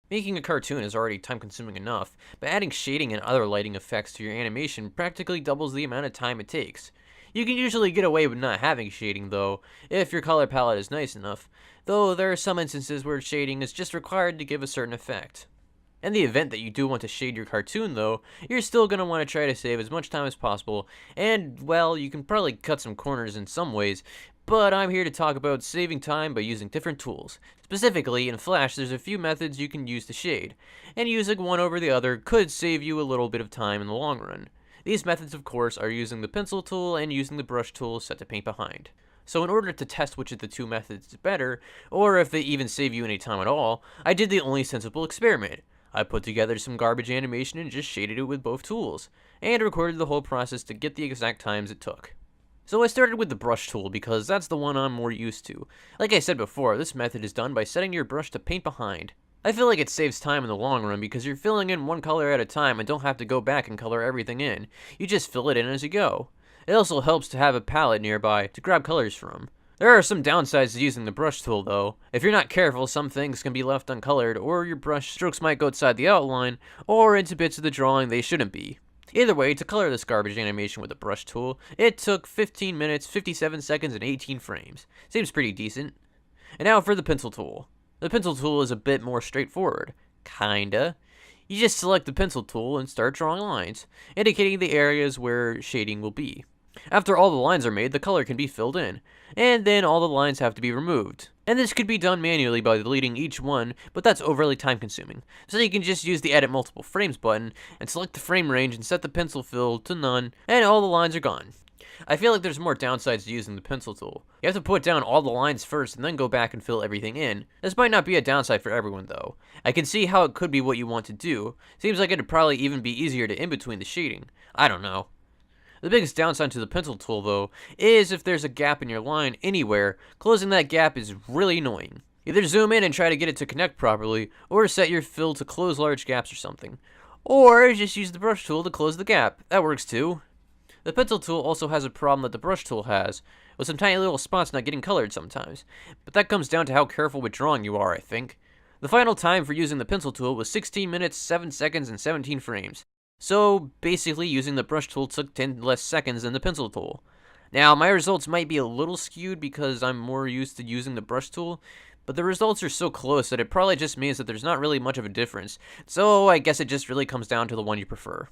Making a cartoon is already time consuming enough, but adding shading and other lighting effects to your animation practically doubles the amount of time it takes. You can usually get away with not having shading though, if your color palette is nice enough, though there are some instances where shading is just required to give a certain effect. In the event that you do want to shade your cartoon though, you're still going to want to try to save as much time as possible, and well, you can probably cut some corners in some ways, but I'm here to talk about saving time by using different tools. Specifically, in Flash, there's a few methods you can use to shade, and using one over the other could save you a little bit of time in the long run. These methods, of course, are using the pencil tool and using the brush tool set to paint behind. So in order to test which of the two methods is better, or if they even save you any time at all, I did the only sensible experiment. I put together some garbage animation and just shaded it with both tools, and recorded the whole process to get the exact times it took. So I started with the brush tool because that's the one I'm more used to. Like I said before, this method is done by setting your brush to paint behind. I feel like it saves time in the long run because you're filling in one color at a time and don't have to go back and color everything in. You just fill it in as you go. It also helps to have a palette nearby to grab colors from. There are some downsides to using the brush tool though. If you're not careful, some things can be left uncolored, or your brush strokes might go outside the outline, or into bits of the drawing they shouldn't be. Either way, to color this garbage animation with the brush tool, it took 15 minutes, 57 seconds, and 18 frames. Seems pretty decent. And now for the pencil tool. The pencil tool is a bit more straightforward. Kinda. You just select the pencil tool and start drawing lines, indicating the areas where shading will be. After all the lines are made, the color can be filled in, and then all the lines have to be removed. And this could be done manually by deleting each one, but that's overly time consuming. So you can just use the edit multiple frames button, and select the frame range and set the pencil fill to none, and all the lines are gone. I feel like there's more downsides to using the pencil tool. You have to put down all the lines first and then go back and fill everything in. This might not be a downside for everyone though. I can see how it could be what you want to do. Seems like it'd probably even be easier to in-between the shading. I don't know. The biggest downside to the pencil tool, though, is if there's a gap in your line anywhere, closing that gap is really annoying. Either zoom in and try to get it to connect properly, or set your fill to close large gaps or something. Or just use the brush tool to close the gap. That works too. The pencil tool also has a problem that the brush tool has, with some tiny little spots not getting colored sometimes. But that comes down to how careful with drawing you are, I think. The final time for using the pencil tool was 16 minutes, 7 seconds, and 17 frames. So basically using the brush tool took 10 less seconds than the pencil tool. Now my results might be a little skewed because I'm more used to using the brush tool, but the results are so close that it probably just means that there's not really much of a difference, so I guess it just really comes down to the one you prefer.